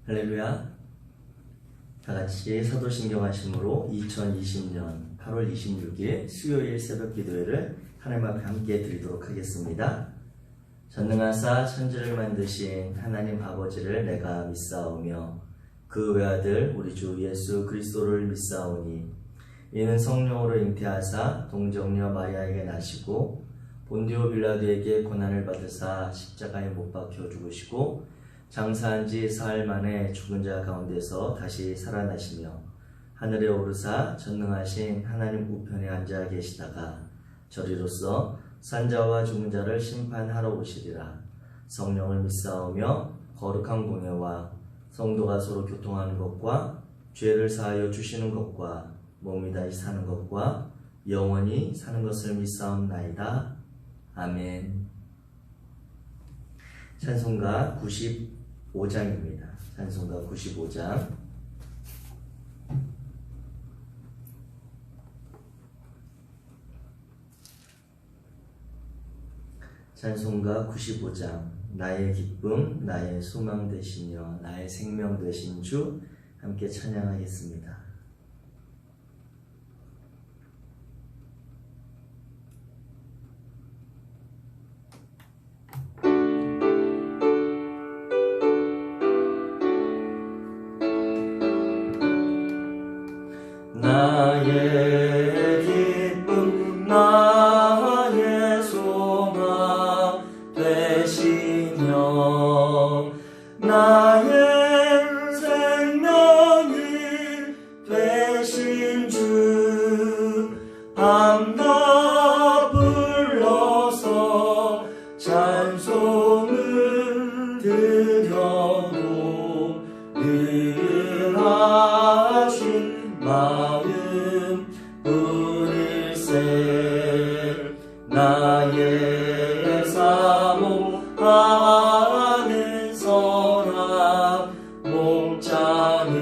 할렐루야. 다같이 사도신경 하심으로 2020년 8월 26일 수요일 새벽 기도회를 하나님 앞에 함께 드리도록 하겠습니다. 전능하사 천지를 만드신 하나님 아버지를 내가 믿사오며 그 외아들 우리 주 예수 그리스도를 믿사오니 이는 성령으로 잉태하사 동정녀 마리아에게 나시고 본디오 빌라도에게 고난을 받으사 십자가에 못 박혀 죽으시고 장사한 지 사흘 만에 죽은 자 가운데서 다시 살아나시며 하늘에 오르사 전능하신 하나님 우편에 앉아 계시다가 저리로서 산자와 죽은 자를 심판하러 오시리라. 성령을 믿사오며 거룩한 공예와 성도가 서로 교통하는 것과 죄를 사하여 주시는 것과 몸이 다시 사는 것과 영원히 사는 것을 믿사옵나이다. 아멘. 찬송가 95장입니다. 찬송가 95장. 찬송가 95장. 나의 기쁨, 나의 소망 되시며 나의 생명 되신 주 함께 찬양하겠습니다. 나의 기쁨 나의 소망 되시며 나의 생명이 되신 주 밤낮 불러서 찬송을 드려도 늘 하신 마음 우릴세 나의 사모하는 선한 목자는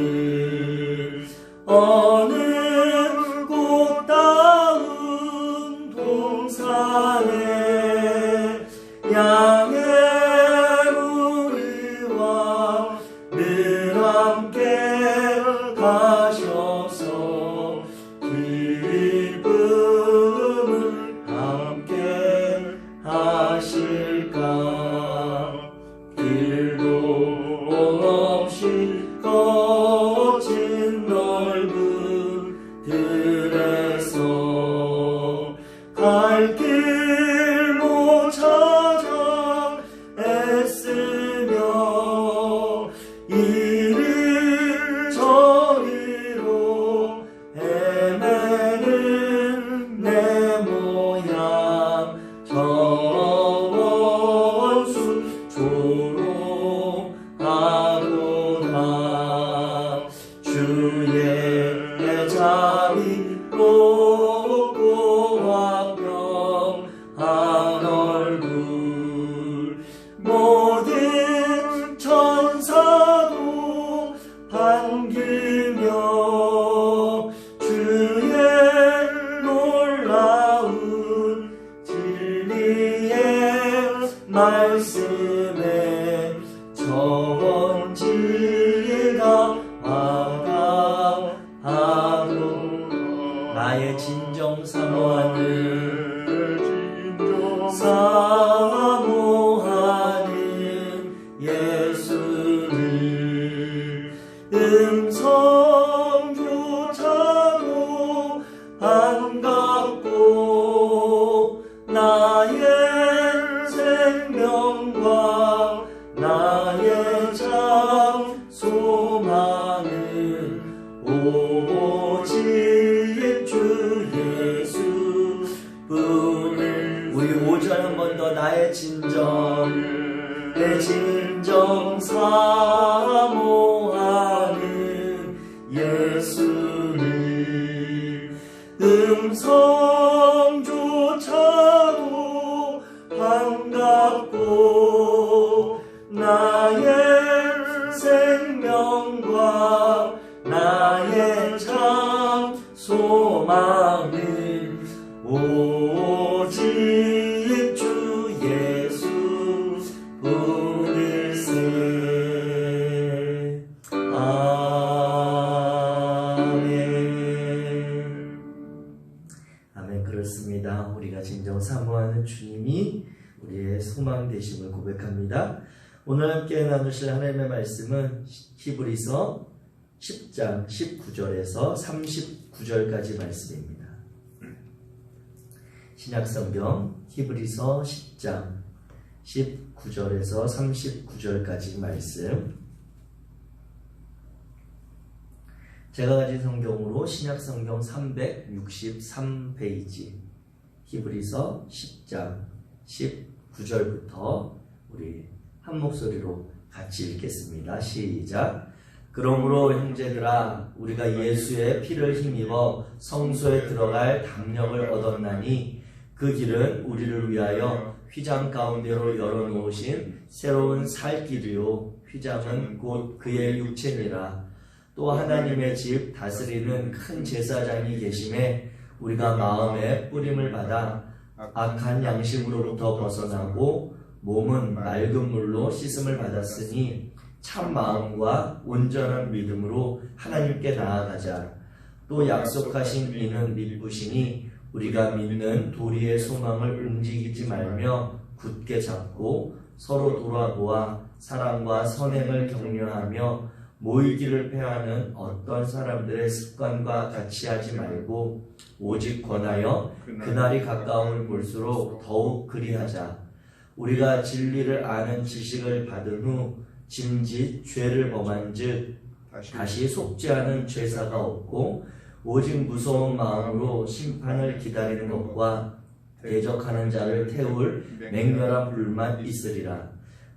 어느 꽃다운 동산에 양의 무리와 늘 함께 가셔서 기쁨을 함께 하실까. 길도 없이 거친 넓은 들에서 갈 길 못 찾아 애쓰며 이리 저리로 헤매는 내 모양 저 원수 조롱하도다. 주의 자비 높고 화평한 얼굴 모든 천사도 반기며 주의 놀라운 진리의 말씀에 전지가 와가하도다. 나의 진정 사모하는 예수를 음성조차도 반갑고 나의 생명과 나의 참 소망은 오직 주 예수 뿐을. 우리 5절 한 번 더. 나의 진정 내 진정 사모하는 예수를 음성조차도 반갑고 나의 생명과 나의 참 소망은 오직 주 예수 뿐일세. 그렇습니다. 우리가 진정 사모하는 주님이 우리의 소망 되심을 고백합니다. 오늘 함께 나누실 하나님의 말씀은 히브리서 10장 19절에서 39절까지 말씀입니다. 신약성경 히브리서 10장 19절에서 39절까지 말씀. 제가 가진 성경으로 신약성경 363페이지 히브리서 10장 19절부터 우리 한 목소리로 같이 읽겠습니다. 시작. 그러므로 형제들아 우리가 예수의 피를 힘입어 성소에 들어갈 담력을 얻었나니 그 길은 우리를 위하여 휘장 가운데로 열어놓으신 새로운 살 길이요 휘장은 곧 그의 육체니라. 또 하나님의 집 다스리는 큰 제사장이 계심에 우리가 마음에 뿌림을 받아 악한 양심으로부터 벗어나고 몸은 맑은 물로 씻음을 받았으니 참 마음과 온전한 믿음으로 하나님께 나아가자. 또 약속하신 이는 믿으시니 우리가 믿는 도리의 소망을 움직이지 말며 굳게 잡고 서로 돌아보아 사랑과 선행을 격려하며 모이기를 패하는 어떤 사람들의 습관과 같이 하지 말고 오직 권하여 그날이 가까움을 볼수록 더욱 그리하자. 우리가 진리를 아는 지식을 받은 후 짐짓 죄를 범한 즉 다시 속죄하는 죄사가 없고 오직 무서운 마음으로 심판을 기다리는 것과 대적하는 자를 태울 맹렬한 불만 있으리라.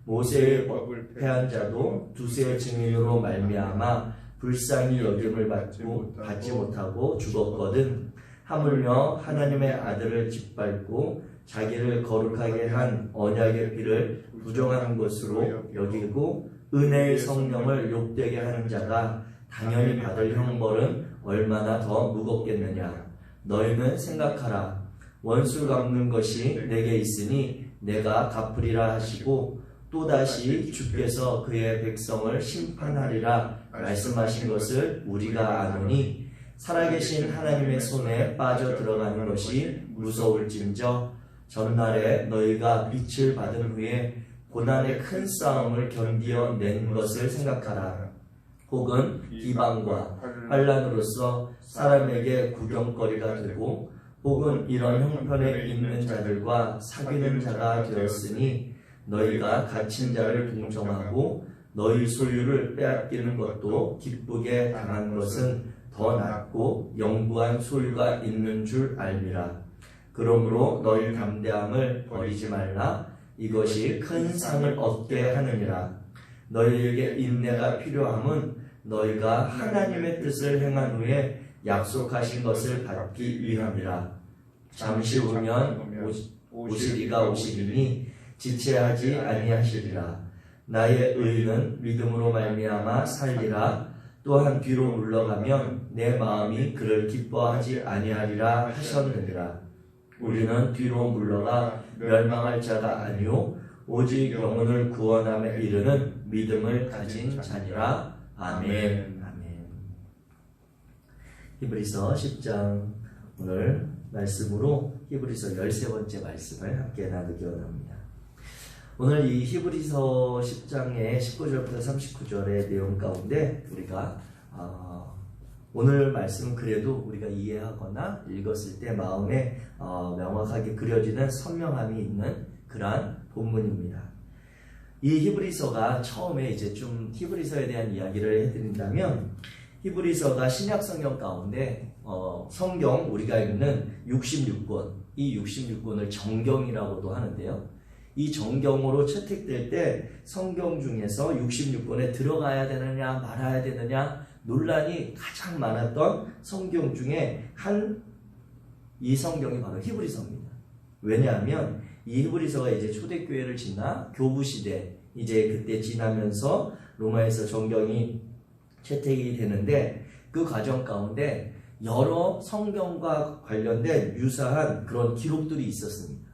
모세의 법을 폐한 자도 두세 증인으로 말미암아 불쌍히 여김을 받지 못하고 죽었거든. 하물며 하나님의 아들을 짓밟고 자기를 거룩하게 한 언약의 피를 부정하는 것으로 여기고 은혜의 성령을 욕되게 하는 자가 당연히 받을 형벌은 얼마나 더 무겁겠느냐. 너희는 생각하라. 원수 갚는 것이 내게 있으니 내가 갚으리라 하시고 또다시 주께서 그의 백성을 심판하리라 말씀하신 것을 우리가 아노니 살아계신 하나님의 손에 빠져 들어가는 것이 무서울진저 전날에 너희가 빛을 받은 후에 고난의 큰 싸움을 견디어 낸 것을 생각하라. 혹은 비방과 환난으로서 사람에게 구경거리가 되고 혹은 이런 형편에 있는 자들과 사귀는 자가 되었으니 너희가 갇힌 자를 동정하고 너희 소유를 빼앗기는 것도 기쁘게 당한 것은 더 낫고 영구한 소유가 있는 줄 알미라. 그러므로 너희 담대함을 버리지 말라. 이것이 큰 상을 얻게 하느니라. 너희에게 인내가 필요함은 너희가 하나님의 뜻을 행한 후에 약속하신 것을 받기 위함이라. 잠시 후면 오시리가 오시리니 지체하지 아니하시리라. 나의 의는 믿음으로 말미암아 살리라. 또한 뒤로 물러가면 내 마음이 그를 기뻐하지 아니하리라 하셨느니라. 우리는 뒤로 물러가 멸망할 자가 아니요 오직 영혼을 구원함에 이르는 믿음을 가진 자니라. 아멘. 아멘. 히브리서 10장 오늘 말씀으로 히브리서 13번째 말씀을 함께 나누기 원합니다. 오늘 이 히브리서 10장의 19절부터 39절의 내용 가운데 우리가 오늘 말씀은 그래도 우리가 이해하거나 읽었을 때 마음에 명확하게 그려지는 선명함이 있는 그러한 본문입니다. 이 히브리서가 처음에 이제 좀 히브리서에 대한 이야기를 해드린다면 히브리서가 신약성경 가운데 성경 우리가 읽는 66권, 이 66권을 정경이라고도 하는데요. 이 정경으로 채택될 때 성경 중에서 66권에 들어가야 되느냐 말아야 되느냐 논란이 가장 많았던 성경 중에 이 성경이 바로 히브리서입니다. 왜냐하면 이 히브리서가 이제 초대교회를 지나 교부시대 이제 그때 지나면서 로마에서 정경이 채택이 되는데 그 과정 가운데 여러 성경과 관련된 유사한 그런 기록들이 있었습니다.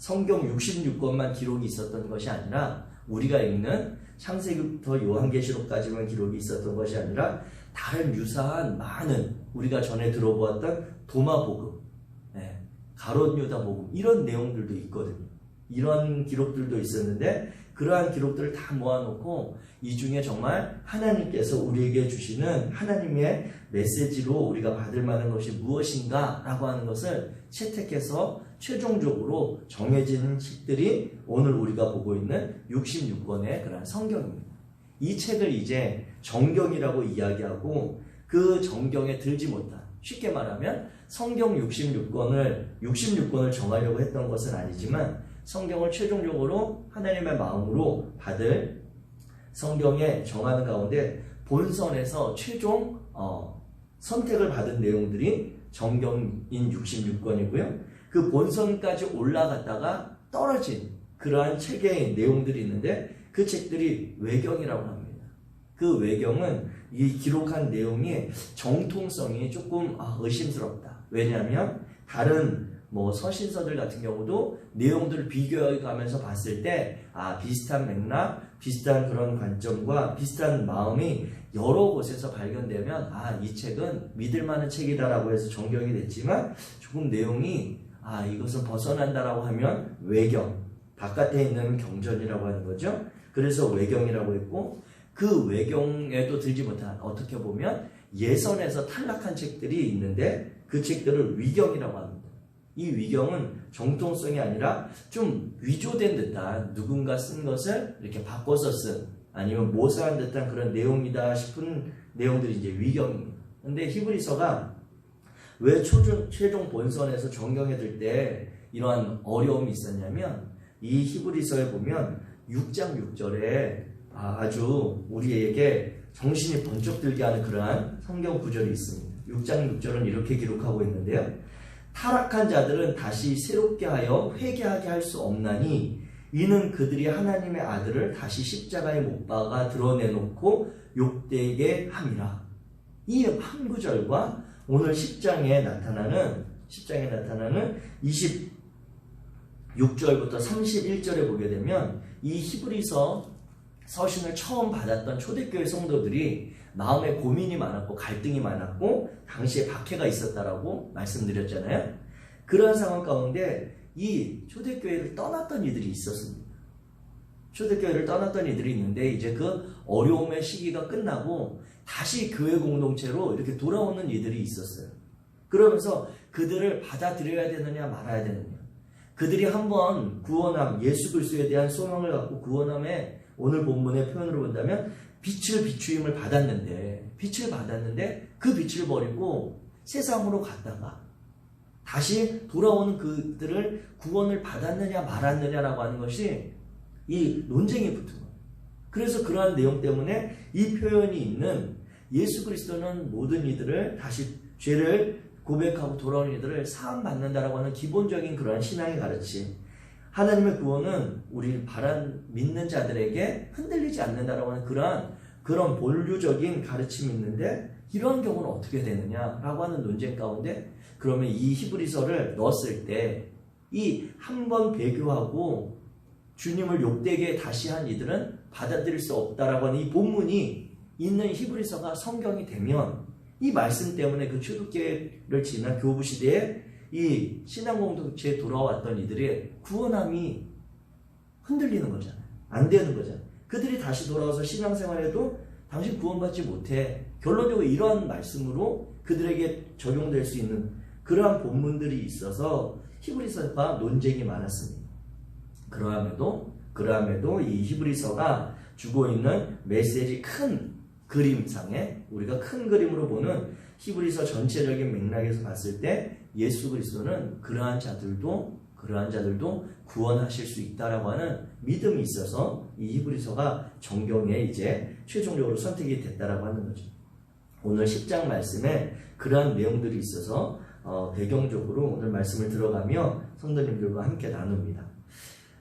성경 66권만 기록이 있었던 것이 아니라 우리가 읽는 창세기부터 요한계시록까지만 기록이 있었던 것이 아니라 다른 유사한 많은 우리가 전에 들어보았던 도마복음, 가롯 유다 복음 이런 내용들도 있거든요. 이런 기록들도 있었는데 그러한 기록들을 다 모아놓고 이 중에 정말 하나님께서 우리에게 주시는 하나님의 메시지로 우리가 받을 만한 것이 무엇인가 라고 하는 것을 채택해서 최종적으로 정해진 책들이 오늘 우리가 보고 있는 66권의 그런 성경입니다. 이 책을 이제 정경이라고 이야기하고 그 정경에 들지 못한, 쉽게 말하면 성경 66권을 정하려고 했던 것은 아니지만 성경을 최종적으로 하나님의 마음으로 받을 성경에 정하는 가운데 본선에서 최종 선택을 받은 내용들이 정경인 66권이고요. 그 본선까지 올라갔다가 떨어진 그러한 책의 내용들이 있는데 그 책들이 외경이라고 합니다. 그 외경은 이 기록한 내용이 정통성이 조금 의심스럽다. 왜냐하면 다른 서신서들 같은 경우도 내용들을 비교해 가면서 봤을 때 비슷한 맥락, 비슷한 그런 관점과 비슷한 마음이 여러 곳에서 발견되면 이 책은 믿을 만한 책이다라고 해서 정경이 됐지만 조금 내용이 이것은 벗어난다라고 하면 외경, 바깥에 있는 경전이라고 하는 거죠. 그래서 외경이라고 했고 그 외경에도 들지 못한, 어떻게 보면 예선에서 탈락한 책들이 있는데 그 책들을 위경이라고 합니다. 이 위경은 정통성이 아니라 좀 위조된 듯한, 누군가 쓴 것을 이렇게 바꿔서 쓴, 아니면 모사한 듯한 그런 내용이다 싶은 내용들이 이제 위경입니다. 근데 히브리서가 왜 최종 본선에서 정경에 들 때 이러한 어려움이 있었냐면, 이 히브리서에 보면 6장 6절에 아주 우리에게 정신이 번쩍 들게 하는 그러한 성경 구절이 있습니다. 6장 6절은 이렇게 기록하고 있는데요. 타락한 자들은 다시 새롭게 하여 회개하게 할 수 없나니 이는 그들이 하나님의 아들을 다시 십자가에 못 박아 드러내놓고 욕되게 함이라. 이 한 구절과 오늘 10장에 나타나는 26절부터 31절에 보게 되면 이 히브리서 서신을 처음 받았던 초대교회 성도들이 마음에 고민이 많았고 갈등이 많았고 당시에 박해가 있었다라고 말씀드렸잖아요. 그러한 상황 가운데 이 초대교회를 떠났던 이들이 있었습니다. 초대교회를 떠났던 이들이 있는데 이제 그 어려움의 시기가 끝나고 다시 교회 공동체로 이렇게 돌아오는 이들이 있었어요. 그러면서 그들을 받아들여야 되느냐 말아야 되느냐, 그들이 한번 구원함, 예수 그리스도에 대한 소망을 갖고 구원함에 오늘 본문의 표현으로 본다면 빛을 비추임을 받았는데 그 빛을 버리고 세상으로 갔다가 다시 돌아오는 그들을 구원을 받았느냐 말았느냐라고 하는 것이 이 논쟁이 붙은 거예요. 그래서 그러한 내용 때문에 이 표현이 있는 예수 그리스도는 모든 이들을 다시 죄를 고백하고 돌아오는 이들을 사함받는다라고 하는 기본적인 그러한 신앙의 가르침, 하나님의 구원은 우리 믿는 자들에게 흔들리지 않는다라고 하는 그런 본류적인 가르침이 있는데 이런 경우는 어떻게 되느냐라고 하는 논쟁 가운데, 그러면 이 히브리서를 넣었을 때 이 한 번 배교하고 주님을 욕되게 다시 한 이들은 받아들일 수 없다라고 하는 이 본문이 있는 히브리서가 성경이 되면 이 말씀 때문에 그 초대교회를 지난 교부 시대에 이 신앙 공동체에 돌아왔던 이들의 구원함이 흔들리는 거잖아요. 안 되는 거잖아요. 그들이 다시 돌아와서 신앙생활에도 당신 구원받지 못해. 결론적으로 이러한 말씀으로 그들에게 적용될 수 있는 그러한 본문들이 있어서 히브리서가 논쟁이 많았습니다. 그러함에도 이 히브리서가 주고 있는 메시지 큰 그림상에, 우리가 큰 그림으로 보는 히브리서 전체적인 맥락에서 봤을 때 예수 그리스도는 그러한 자들도 구원하실 수 있다라고 하는 믿음이 있어서 이 히브리서가 정경에 이제 최종적으로 선택이 됐다라고 하는 거죠. 오늘 10장 말씀에 그러한 내용들이 있어서 배경적으로 오늘 말씀을 들어가며 성도님들과 함께 나눕니다.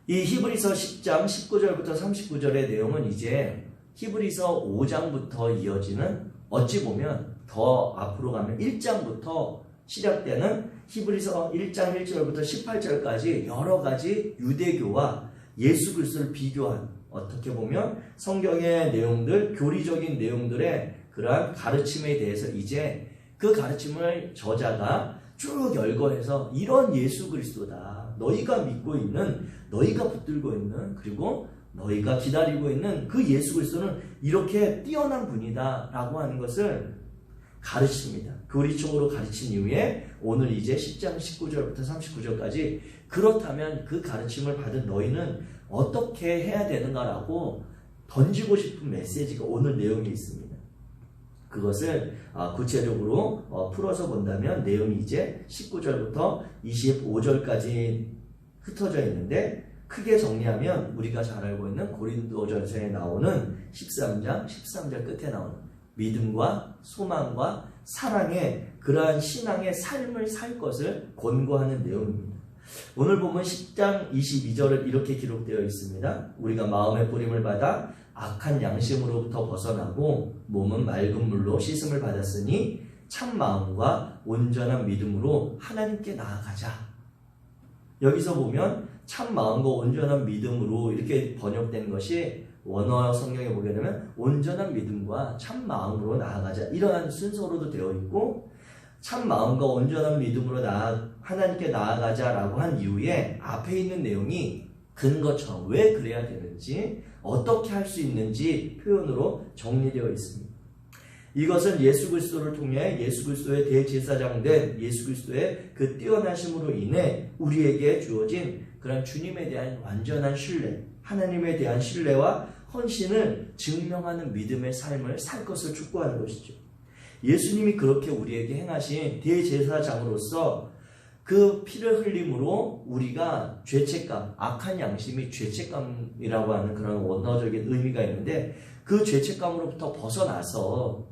이 히브리서 10장 19절부터 39절의 내용은 이제 히브리서 5장부터 이어지는, 어찌 보면 더 앞으로 가면 1장부터 시작되는 히브리서 1장 1절부터 18절까지 여러 가지 유대교와 예수 그리스도를 비교한, 어떻게 보면 성경의 내용들, 교리적인 내용들의 그러한 가르침에 대해서 이제 그 가르침을 저자가 쭉 열거해서 이런 예수 그리스도다. 너희가 믿고 있는, 너희가 붙들고 있는, 그리고 너희가 기다리고 있는 그 예수 그리스도는 이렇게 뛰어난 분이다 라고 하는 것을 가르칩니다. 교리적으로 가르친 이후에 오늘 이제 10장 19절부터 39절까지 그렇다면 그 가르침을 받은 너희는 어떻게 해야 되는가라고 던지고 싶은 메시지가 오늘 내용에 있습니다. 그것을 구체적으로 풀어서 본다면 내용이 이제 19절부터 25절까지 흩어져 있는데, 크게 정리하면 우리가 잘 알고 있는 고린도전서에 나오는 13장 13절 끝에 나오는 믿음과 소망과 사랑의 그러한 신앙의 삶을 살 것을 권고하는 내용입니다. 오늘 보면 10장 22절은 이렇게 기록되어 있습니다. 우리가 마음의 뿌림을 받아 악한 양심으로부터 벗어나고 몸은 맑은 물로 씻음을 받았으니 참 마음과 온전한 믿음으로 하나님께 나아가자. 여기서 보면 참 마음과 온전한 믿음으로 이렇게 번역된 것이 원어 성경에 보게 되면 온전한 믿음과 참 마음으로 나아가자, 이러한 순서로도 되어 있고, 참 마음과 온전한 믿음으로 하나님께 나아가자라고 한 이후에 앞에 있는 내용이 근거처럼 왜 그래야 되는지, 어떻게 할 수 있는지 표현으로 정리되어 있습니다. 이것은 예수 그리스도를 통해 예수 그리스도의 대제사장 된 예수 그리스도의 그 뛰어나심으로 인해 우리에게 주어진 그런 주님에 대한 완전한 신뢰, 하나님에 대한 신뢰와 헌신을 증명하는 믿음의 삶을 살 것을 촉구하는 것이죠. 예수님이 그렇게 우리에게 행하신 대제사장으로서 그 피를 흘림으로 우리가 죄책감, 악한 양심이 죄책감이라고 하는 그런 원어적인 의미가 있는데, 그 죄책감으로부터 벗어나서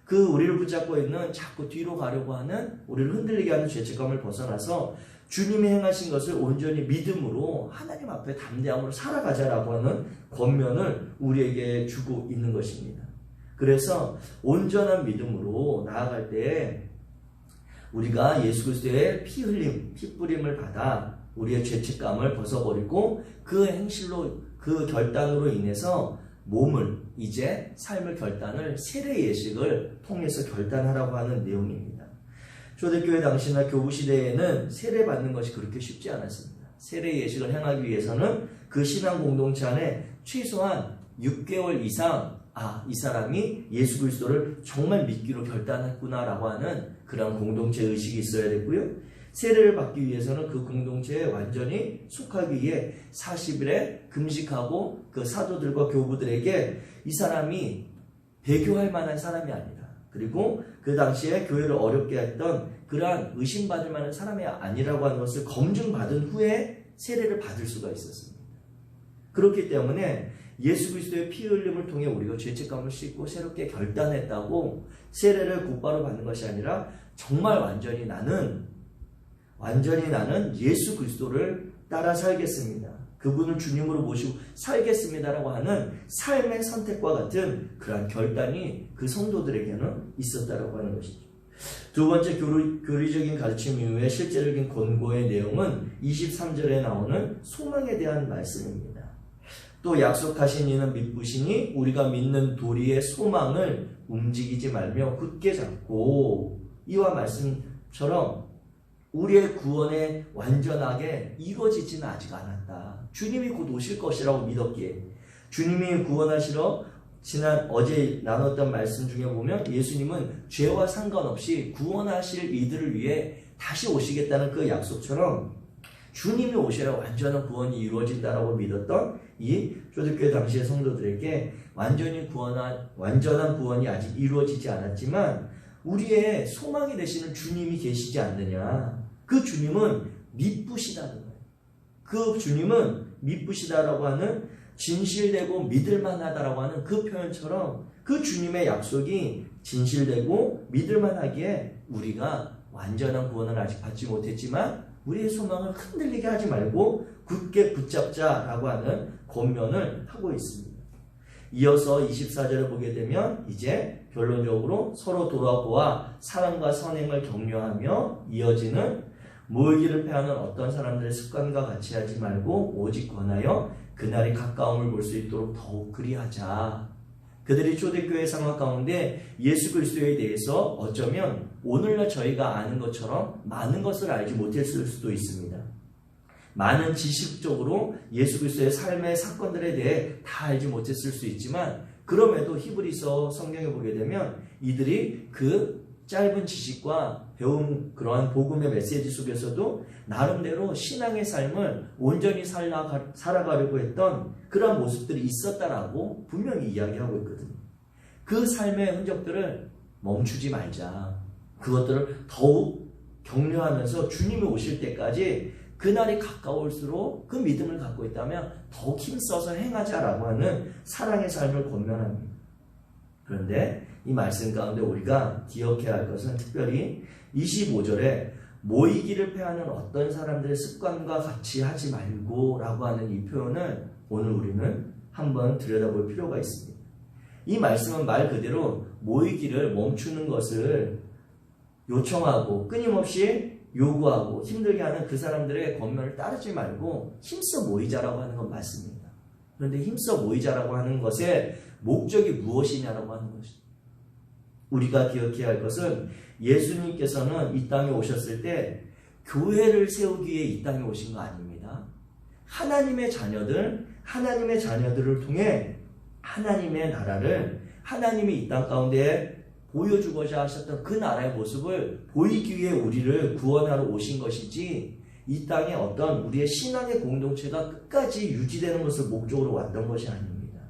그 우리를 붙잡고 있는 자꾸 뒤로 가려고 하는, 우리를 흔들리게 하는 죄책감을 벗어나서 주님이 행하신 것을 온전히 믿음으로 하나님 앞에 담대함으로 살아가자라고 하는 권면을 우리에게 주고 있는 것입니다. 그래서 온전한 믿음으로 나아갈 때 우리가 예수 그리스도의 피 흘림, 피 뿌림을 받아 우리의 죄책감을 벗어버리고 그 행실로, 그 결단으로 인해서 몸을, 이제 삶의 결단을 세례 예식을 통해서 결단하라고 하는 내용입니다. 초대교회 당시나 교부 시대에는 세례 받는 것이 그렇게 쉽지 않았습니다. 세례 예식을 행하기 위해서는 그 신앙 공동체 안에 최소한 6개월 이상 이 사람이 예수 그리스도를 정말 믿기로 결단했구나라고 하는 그런 공동체 의식이 있어야 됐고요. 세례를 받기 위해서는 그 공동체에 완전히 속하기 위해 40일에 금식하고 그 사도들과 교부들에게 이 사람이 배교할 만한 사람이 아니다, 그리고 그 당시에 교회를 어렵게 했던 그러한 의심받을 만한 사람이 아니라고 하는 것을 검증받은 후에 세례를 받을 수가 있었습니다. 그렇기 때문에 예수 그리스도의 피 흘림을 통해 우리가 죄책감을 씻고 새롭게 결단했다고 세례를 곧바로 받는 것이 아니라 정말 완전히 나는 예수 그리스도를 따라 살겠습니다, 그분을 주님으로 모시고 살겠습니다라고 하는 삶의 선택과 같은 그러한 결단이 그 성도들에게는 있었다라고 하는 것이죠. 두 번째 교리적인 가르침 이후에 실제적인 권고의 내용은 23절에 나오는 소망에 대한 말씀입니다. 또 약속하신 이는 믿으시니 우리가 믿는 도리의 소망을 움직이지 말며 굳게 잡고, 이와 말씀처럼 우리의 구원에 완전하게 이루어지지는 아직 않았다. 주님이 곧 오실 것이라고 믿었기에, 주님이 구원하시러 어제 나눴던 말씀 중에 보면 예수님은 죄와 상관없이 구원하실 이들을 위해 다시 오시겠다는 그 약속처럼 주님이 오셔야 완전한 구원이 이루어진다라고 믿었던 이 초대교회 당시의 성도들에게 완전한 구원이 아직 이루어지지 않았지만 우리의 소망이 되시는 주님이 계시지 않느냐. 그 주님은 미쁘시다는 거예요. 그 주님은 미쁘시다라고 하는, 진실되고 믿을만하다라고 하는 그 표현처럼 그 주님의 약속이 진실되고 믿을만하기에 우리가 완전한 구원을 아직 받지 못했지만 우리의 소망을 흔들리게 하지 말고 굳게 붙잡자라고 하는 권면을 하고 있습니다. 이어서 24절을 보게 되면 이제 결론적으로 서로 돌아보아 사랑과 선행을 격려하며 이어지는 모이기를 패하는 어떤 사람들의 습관과 같이 하지 말고 오직 권하여 그날이 가까움을 볼 수 있도록 더욱 그리하자. 그들이 초대교회 상황 가운데 예수 그리스도에 대해서 어쩌면 오늘날 저희가 아는 것처럼 많은 것을 알지 못했을 수도 있습니다. 많은 지식적으로 예수 그리스도의 삶의 사건들에 대해 다 알지 못했을 수 있지만, 그럼에도 히브리서 성경에 보게 되면 이들이 그 짧은 지식과 배운 그러한 복음의 메시지 속에서도 나름대로 신앙의 삶을 온전히 살아가려고 했던 그런 모습들이 있었다라고 분명히 이야기하고 있거든요. 그 삶의 흔적들을 멈추지 말자. 그것들을 더욱 격려하면서 주님이 오실 때까지 그날이 가까울수록 그 믿음을 갖고 있다면 더욱 힘써서 행하자라고 하는 사랑의 삶을 권면합니다. 그런데 이 말씀 가운데 우리가 기억해야 할 것은 특별히 25절에 모이기를 패하는 어떤 사람들의 습관과 같이 하지 말고 라고 하는 이 표현을 오늘 우리는 한번 들여다볼 필요가 있습니다. 이 말씀은 말 그대로 모이기를 멈추는 것을 요청하고 끊임없이 요구하고 힘들게 하는 그 사람들의 권면을 따르지 말고 힘써 모이자라고 하는 건 맞습니다. 그런데 힘써 모이자라고 하는 것의 목적이 무엇이냐라고 하는 것입니다. 우리가 기억해야 할 것은 예수님께서는 이 땅에 오셨을 때 교회를 세우기 위해 이 땅에 오신 거 아닙니다. 하나님의 자녀들을 통해 하나님의 나라를 하나님이 이 땅 가운데 보여주고자 하셨던 그 나라의 모습을 보이기 위해 우리를 구원하러 오신 것이지, 이 땅에 어떤 우리의 신앙의 공동체가 끝까지 유지되는 것을 목적으로 왔던 것이 아닙니다.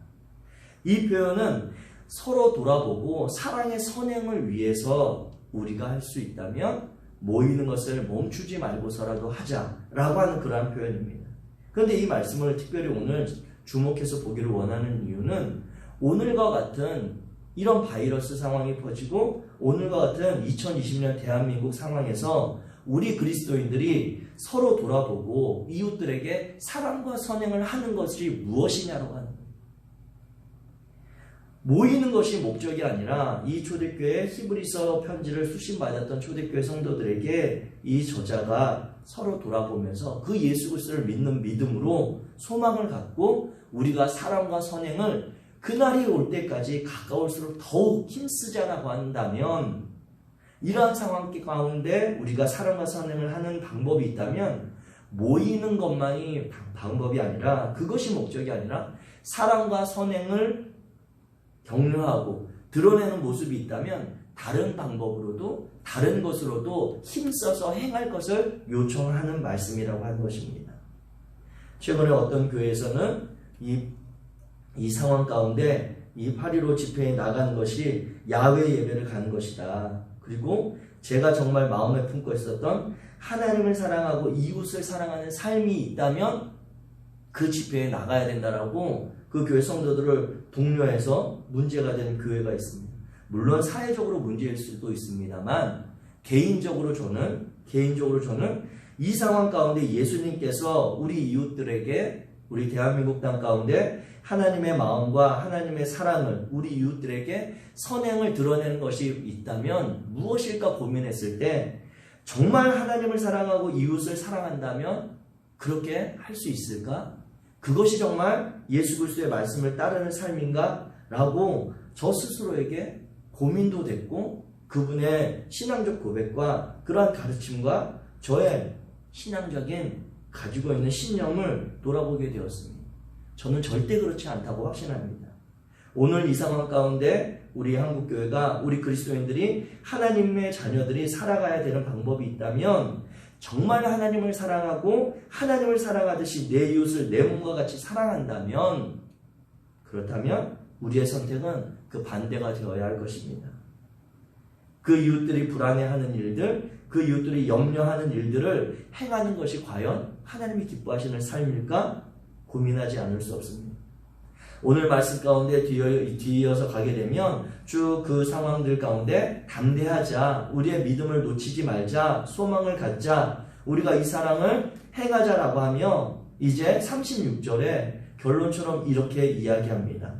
이 표현은 서로 돌아보고 사랑의 선행을 위해서 우리가 할 수 있다면 모이는 것을 멈추지 말고서라도 하자라고 하는 그러한 표현입니다. 그런데 이 말씀을 특별히 오늘 주목해서 보기를 원하는 이유는 오늘과 같은 이런 바이러스 상황이 퍼지고 오늘과 같은 2020년 대한민국 상황에서 우리 그리스도인들이 서로 돌아보고 이웃들에게 사랑과 선행을 하는 것이 무엇이냐라고 하는 거예요. 모이는 것이 목적이 아니라 이 초대교회 히브리서 편지를 수신받았던 초대교회 성도들에게 이 저자가 서로 돌아보면서 그 예수 그리스도를 믿는 믿음으로 소망을 갖고 우리가 사랑과 선행을 그날이 올 때까지 가까울수록 더욱 힘쓰자라고 한다면, 이러한 상황 가운데 우리가 사랑과 선행을 하는 방법이 있다면 모이는 것만이 방법이 아니라, 그것이 목적이 아니라 사랑과 선행을 격려하고 드러내는 모습이 있다면 다른 방법으로도 다른 것으로도 힘써서 행할 것을 요청하는 말씀이라고 하는 것입니다. 최근에 어떤 교회에서는 이 상황 가운데 이 8.15 집회에 나간 것이 야외 예배를 가는 것이다. 그리고 제가 정말 마음에 품고 있었던 하나님을 사랑하고 이웃을 사랑하는 삶이 있다면 그 집회에 나가야 된다라고 그 교회 성도들을 독려해서 문제가 된 교회가 있습니다. 물론 사회적으로 문제일 수도 있습니다만 개인적으로 저는 이 상황 가운데 예수님께서 우리 이웃들에게, 우리 대한민국 땅 가운데 하나님의 마음과 하나님의 사랑을 우리 이웃들에게 선행을 드러내는 것이 있다면 무엇일까 고민했을 때, 정말 하나님을 사랑하고 이웃을 사랑한다면 그렇게 할 수 있을까? 그것이 정말 예수 그리스도의 말씀을 따르는 삶인가? 라고 저 스스로에게 고민도 됐고, 그분의 신앙적 고백과 그러한 가르침과 저의 신앙적인 가지고 있는 신념을 돌아보게 되었습니다. 저는 절대 그렇지 않다고 확신합니다. 오늘 이 상황 가운데 우리 한국교회가, 우리 그리스도인들이, 하나님의 자녀들이 살아가야 되는 방법이 있다면 정말 하나님을 사랑하고 하나님을 사랑하듯이 내 이웃을 내 몸과 같이 사랑한다면, 그렇다면 우리의 선택은 그 반대가 되어야 할 것입니다. 그 이웃들이 불안해하는 일들, 그 이웃들이 염려하는 일들을 행하는 것이 과연 하나님이 기뻐하시는 삶일까? 고민하지 않을 수 없습니다. 오늘 말씀 가운데 뒤이어서 가게 되면 쭉 그 상황들 가운데 담대하자, 우리의 믿음을 놓치지 말자, 소망을 갖자, 우리가 이 사랑을 행하자라고 하며 이제 36절에 결론처럼 이렇게 이야기합니다.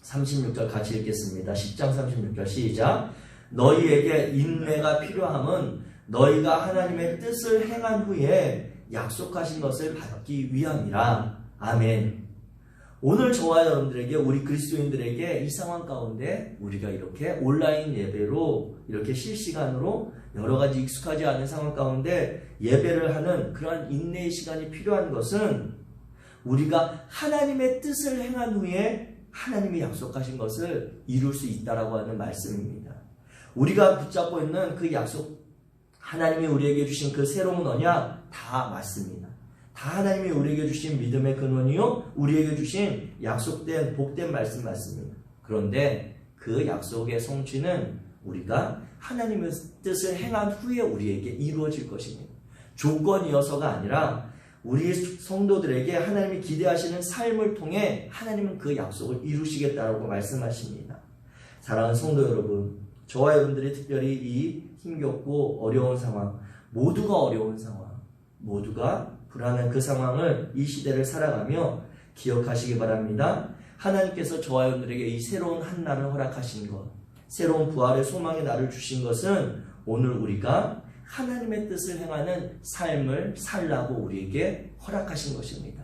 36절 같이 읽겠습니다. 10장 36절 시작. 너희에게 인내가 필요함은 너희가 하나님의 뜻을 행한 후에 약속하신 것을 받기 위함이라. 아멘. 오늘 저와 여러분들에게, 우리 그리스도인들에게 이 상황 가운데 우리가 이렇게 온라인 예배로 이렇게 실시간으로 여러 가지 익숙하지 않은 상황 가운데 예배를 하는 그러한 인내의 시간이 필요한 것은 우리가 하나님의 뜻을 행한 후에 하나님이 약속하신 것을 이룰 수 있다라고 하는 말씀입니다. 우리가 붙잡고 있는 그 약속, 하나님이 우리에게 주신 그 새로운 언약 다 맞습니다. 다 하나님이 우리에게 주신 믿음의 근원이요, 우리에게 주신 약속된 복된 말씀 맞습니다. 그런데 그 약속의 성취는 우리가 하나님의 뜻을 행한 후에 우리에게 이루어질 것입니다. 조건이어서가 아니라 우리 성도들에게 하나님이 기대하시는 삶을 통해 하나님은 그 약속을 이루시겠다라고 말씀하십니다. 사랑하는 성도 여러분, 저와 여러분들이 특별히 이 힘겹고 어려운 상황, 모두가 어려운 상황, 모두가 불안한 그 상황을, 이 시대를 살아가며 기억하시기 바랍니다. 하나님께서 저와 여러분들에게 이 새로운 한 날을 허락하신 것, 새로운 부활의 소망의 날을 주신 것은 오늘 우리가 하나님의 뜻을 행하는 삶을 살라고 우리에게 허락하신 것입니다.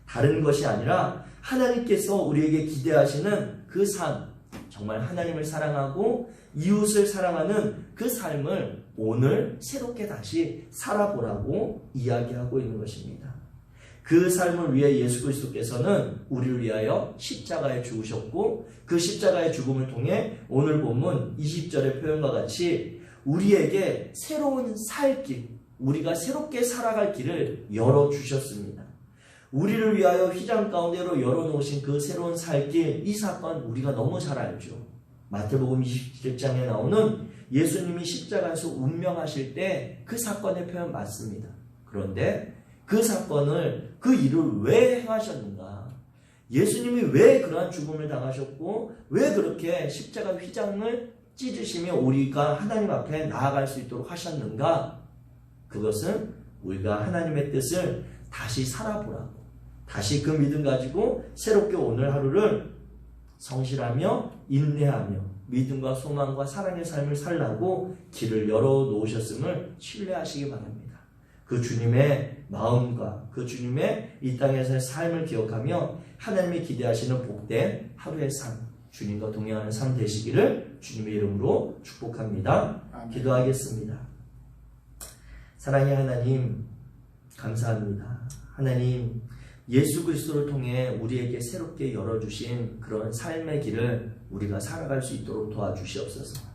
다른 것이 아니라 하나님께서 우리에게 기대하시는 그 삶, 정말 하나님을 사랑하고 이웃을 사랑하는 그 삶을 오늘 새롭게 다시 살아보라고 이야기하고 있는 것입니다. 그 삶을 위해 예수 그리스도께서는 우리를 위하여 십자가에 죽으셨고, 그 십자가의 죽음을 통해 오늘 본문 20절의 표현과 같이 우리에게 새로운 살 길, 우리가 새롭게 살아갈 길을 열어주셨습니다. 우리를 위하여 휘장 가운데로 열어놓으신 그 새로운 살 길, 이 사건 우리가 너무 잘 알죠. 마태복음 27장에 나오는 예수님이 십자가에서 운명하실 때 그 사건의 표현 맞습니다. 그런데 그 사건을, 그 일을 왜 행하셨는가? 예수님이 왜 그러한 죽음을 당하셨고, 왜 그렇게 십자가 휘장을 찢으시며 우리가 하나님 앞에 나아갈 수 있도록 하셨는가? 그것은 우리가 하나님의 뜻을 다시 살아보라고, 다시 그 믿음 가지고 새롭게 오늘 하루를 성실하며 인내하며 믿음과 소망과 사랑의 삶을 살라고 길을 열어놓으셨음을 신뢰하시기 바랍니다. 그 주님의 마음과 그 주님의 이 땅에서의 삶을 기억하며 하나님이 기대하시는 복된 하루의 삶, 주님과 동행하는 삶 되시기를 주님의 이름으로 축복합니다. 아멘. 기도하겠습니다. 사랑의 하나님, 감사합니다. 하나님, 예수 그리스도를 통해 우리에게 새롭게 열어주신 그런 삶의 길을 우리가 살아갈 수 있도록 도와주시옵소서.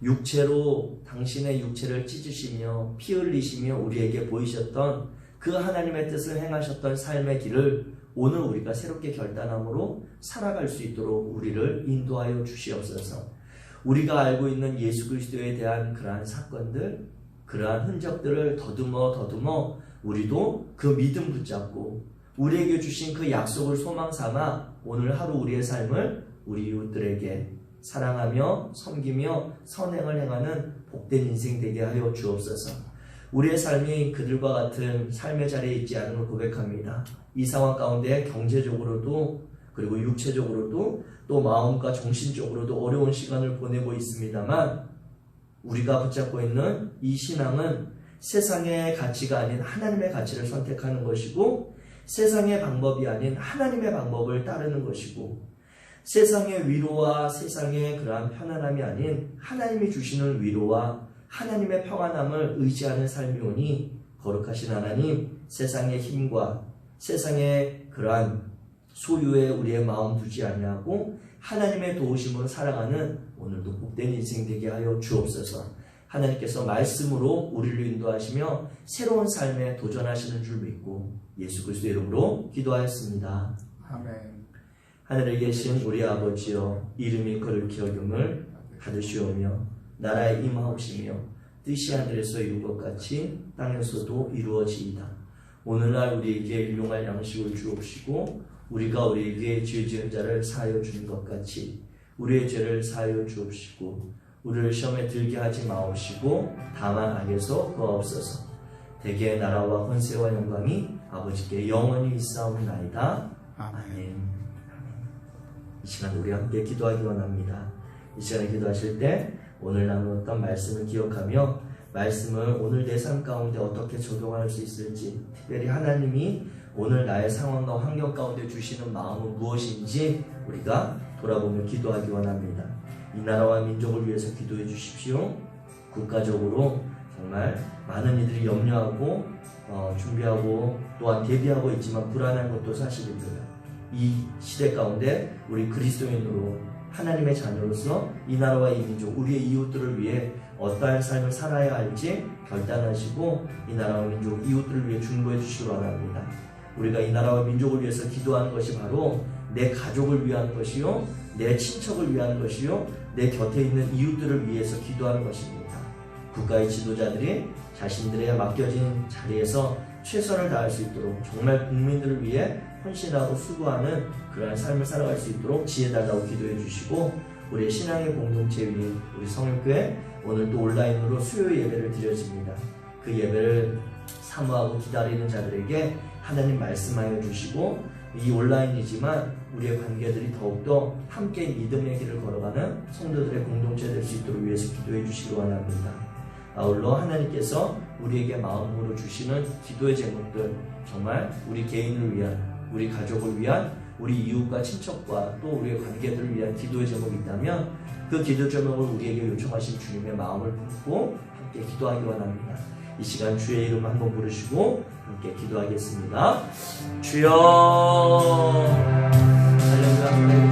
육체로 당신의 육체를 찢으시며 피 흘리시며 우리에게 보이셨던 그 하나님의 뜻을 행하셨던 삶의 길을 오늘 우리가 새롭게 결단함으로 살아갈 수 있도록 우리를 인도하여 주시옵소서. 우리가 알고 있는 예수 그리스도에 대한 그러한 사건들, 그러한 흔적들을 더듬어 우리도 그 믿음 붙잡고 우리에게 주신 그 약속을 소망 삼아 오늘 하루 우리의 삶을 우리 이웃들에게 사랑하며 섬기며 선행을 행하는 복된 인생 되게 하여 주옵소서. 우리의 삶이 그들과 같은 삶의 자리에 있지 않음을 고백합니다. 이 상황 가운데 경제적으로도 그리고 육체적으로도 또 마음과 정신적으로도 어려운 시간을 보내고 있습니다만, 우리가 붙잡고 있는 이 신앙은 세상의 가치가 아닌 하나님의 가치를 선택하는 것이고, 세상의 방법이 아닌 하나님의 방법을 따르는 것이고, 세상의 위로와 세상의 그러한 편안함이 아닌 하나님이 주시는 위로와 하나님의 평안함을 의지하는 삶이 오니, 거룩하신 하나님, 세상의 힘과 세상의 그러한 소유에 우리의 마음 두지 아니하고 하나님의 도우심으로 살아가는 오늘도 복된 인생 되게 하여 주옵소서. 하나님께서 말씀으로 우리를 인도하시며 새로운 삶에 도전하시는 줄 믿고 예수 그리스도 이름으로 기도하였습니다. 아멘. 하늘에 계신 우리 아버지여, 이름이 거룩히 여김을 받으시오며 나라의 임하옵시며 뜻이 하늘에서 이룬 것 같이 땅에서도 이루어지이다. 오늘날 우리에게 일용할 양식을 주옵시고 우리가 우리에게 죄 지은 자를 사하여 주는 것 같이 우리의 죄를 사하여 주옵시고 우리를 시험에 들게 하지 마옵시고 다만 악에서 구하옵소서. 대개의 나라와 권세와 영광이 아버지께 영원히 있사옵나이다. 아멘. 이 시간 우리 함께 기도하기 원합니다. 이 시간에 기도하실 때 오늘 나누었던 말씀을 기억하며 말씀을 오늘 내 삶 가운데 어떻게 적용할 수 있을지, 특별히 하나님이 오늘 나의 상황과 환경 가운데 주시는 마음은 무엇인지 우리가 돌아보며 기도하기 원합니다. 이 나라와 민족을 위해서 기도해 주십시오. 국가적으로 정말 많은 이들이 염려하고 준비하고 또한 대비하고 있지만 불안한 것도 사실이고요. 이 시대 가운데 우리 그리스도인으로 하나님의 자녀로서 이 나라와 이 민족, 우리의 이웃들을 위해 어떠한 삶을 살아야 할지 결단하시고 이 나라와 민족, 이웃들을 위해 중보해 주시기 바랍니다. 우리가 이 나라와 민족을 위해서 기도하는 것이 바로 내 가족을 위한 것이요, 내 친척을 위한 것이요, 내 곁에 있는 이웃들을 위해서 기도하는 것입니다. 국가의 지도자들이 자신들의 맡겨진 자리에서 최선을 다할 수 있도록 정말 국민들을 위해 헌신하고 수고하는 그러한 삶을 살아갈 수 있도록 지혜달라고 기도해 주시고, 우리의 신앙의 공동체인 우리 성일교회 오늘 또 온라인으로 수요 예배를 드려집니다. 그 예배를 사모하고 기다리는 자들에게 하나님 말씀하여 주시고, 이 온라인이지만 우리의 관계들이 더욱더 함께 믿음의 길을 걸어가는 성도들의 공동체 될 수 있도록 위해서 기도해 주시기 원합니다. 아울러 하나님께서 우리에게 마음으로 주시는 기도의 제목들, 정말 우리 개인을 위한, 우리 가족을 위한, 우리 이웃과 친척과 또 우리의 관계들을 위한 기도의 제목이 있다면 그 기도 제목을 우리에게 요청하신 주님의 마음을 품고 함께 기도하기 원합니다. 이 시간 주의 이름 한번 부르시고 함께 기도하겠습니다. 주여, 할렐루야.